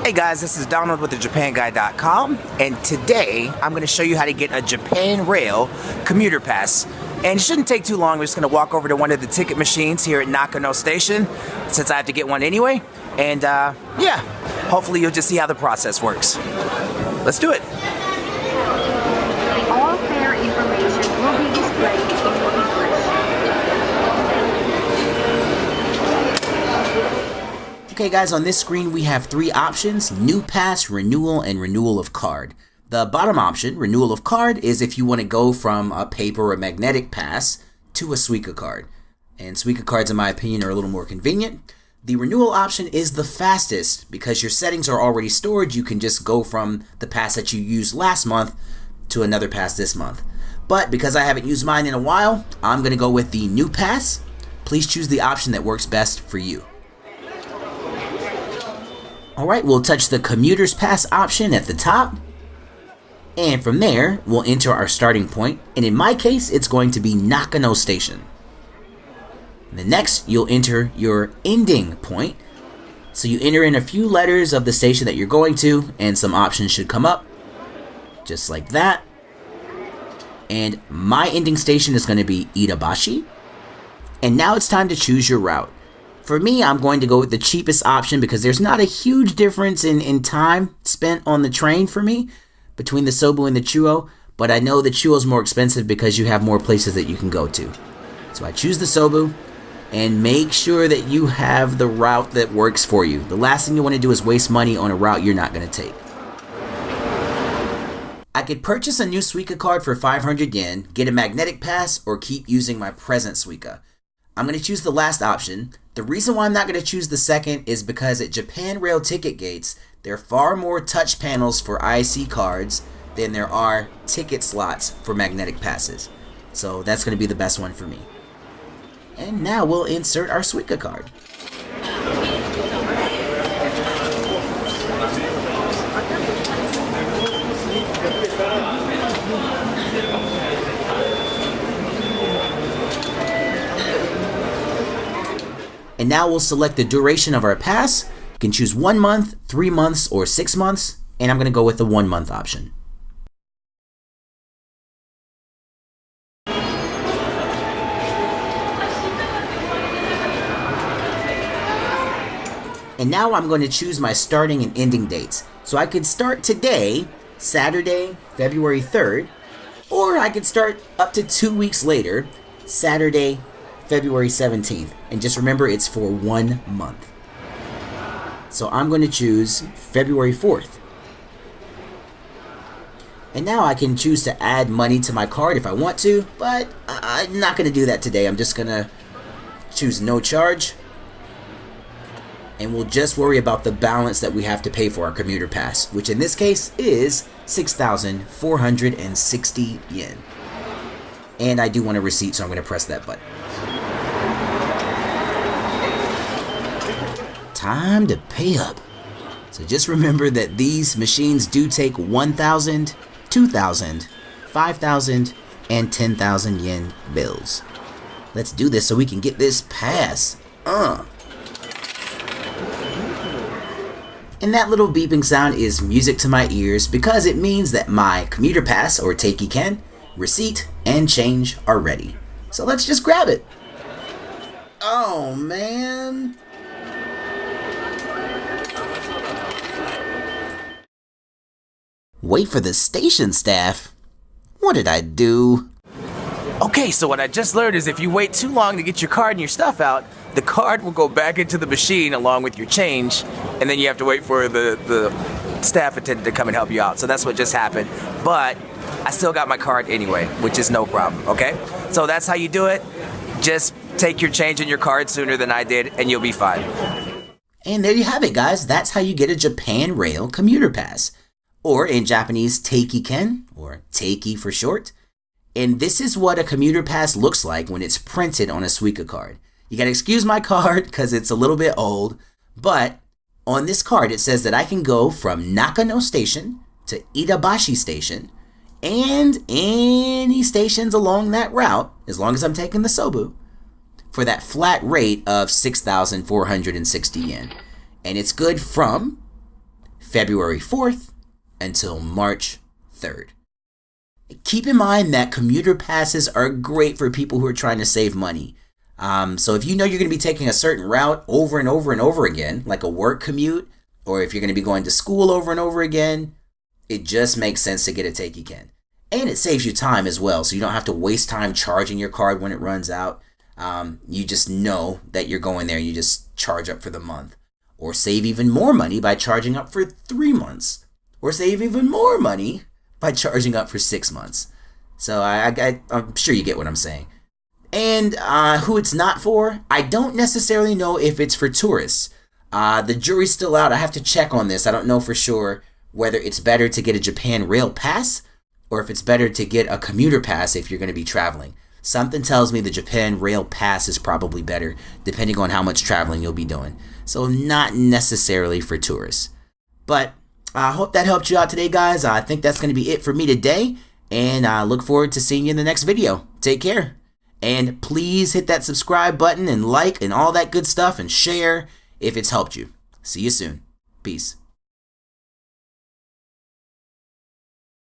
Hey guys, this is Donald with thejapanguy.com, and today I'm going to show you how to get a Japan Rail commuter pass. And it shouldn't take too long. We're just going to walk over to one of the ticket machines here at Nakano Station, since I have to get one anyway. And yeah, hopefully you'll just see how the process works. Let's do it. All fare information will be displayed in English. Okay guys, on this screen we have three options: new pass, renewal, and renewal of card. The bottom option, renewal of card, is if you want to go from a paper or magnetic pass to a Suica card. And Suica cards, in my opinion, are a little more convenient. The renewal option is the fastest because your settings are already stored. You can just go from the pass that you used last month to another pass this month. But because I haven't used mine in a while, I'm going to go with the new pass. Please choose the option that works best for you. Alright, we'll touch the commuter's pass option at the top. And from there, we'll enter our starting point. And in my case, it's going to be Nakano Station. And then next, you'll enter your ending point. So you enter in a few letters of the station that you're going to, and some options should come up. Just like that. And my ending station is going to be Itabashi. And now it's time to choose your route. For me, I'm going to go with the cheapest option because there's not a huge difference in time spent on the train for me between the Sobu and the Chuo, but I know the Chuo is more expensive because you have more places that you can go to. So I choose the Sobu, and make sure that you have the route that works for you. The last thing you want to do is waste money on a route you're not going to take. I could purchase a new Suica card for 500 yen, get a magnetic pass, or keep using my present Suica. I'm going to choose the last option. The reason why I'm not going to choose the second is because at Japan Rail ticket gates, there are far more touch panels for IC cards than there are ticket slots for magnetic passes. So that's going to be the best one for me. And now we'll insert our Suica card. And now we'll select the duration of our pass. You can choose 1 month, 3 months, or 6 months, and I'm going to go with the 1 month option. And now I'm going to choose my starting and ending dates. So I could start today, Saturday, February 3rd, or I could start up to 2 weeks later, Saturday, February 17th. And just remember, it's for 1 month. So I'm going to choose February 4th. And now I can choose to add money to my card if I want to, but I'm not going to do that today. I'm just going to choose no charge. And we'll just worry about the balance that we have to pay for our commuter pass, which in this case is 6,460 yen. And I do want a receipt, so I'm going to press that button. Time to pay up. So just remember that these machines do take 1,000, 2,000, 5,000, and 10,000 yen bills. Let's do this so we can get this pass. And that little beeping sound is music to my ears because it means that my commuter pass, or teikiken, receipt, and change are ready. So let's just grab it. Oh man. Wait for the station staff. What did I do? Okay, so what I just learned is if you wait too long to get your card and your stuff out, the card will go back into the machine along with your change, and then you have to wait for the staff attendant to come and help you out. So that's what just happened. But I still got my card anyway, which is no problem, okay? So that's how you do it. Just take your change and your card sooner than I did, and you'll be fine. And there you have it, guys. That's how you get a Japan Rail commuter pass. Or in Japanese, teikiken, or teiki for short. And this is what a commuter pass looks like when it's printed on a Suica card. You gotta excuse my card because it's a little bit old, but on this card it says that I can go from Nakano Station to Itabashi Station and any stations along that route, as long as I'm taking the Sobu, for that flat rate of 6,460 yen. And it's good from February 4th until March 3rd. Keep in mind that commuter passes are great for people who are trying to save money. So if you know you're going to be taking a certain route over and over and over again, like a work commute, or if you're going to be going to school over and over again, it just makes sense to get a teikiken. And it saves you time as well, so you don't have to waste time charging your card when it runs out. You just know that you're going there, you just charge up for the month. Or save even more money by charging up for 3 months. Or save even more money by charging up for 6 months. So I'm sure you get what I'm saying. And who it's not for, I don't necessarily know if it's for tourists. The jury's still out. I have to check on this. I don't know for sure whether it's better to get a Japan Rail Pass or if it's better to get a commuter pass if you're going to be traveling. Something tells me the Japan Rail Pass is probably better depending on how much traveling you'll be doing. So not necessarily for tourists. But I hope that helped you out today, guys. I think that's going to be it for me today. And I look forward to seeing you in the next video. Take care. And please hit that subscribe button and like and all that good stuff and share if it's helped you. See you soon. Peace.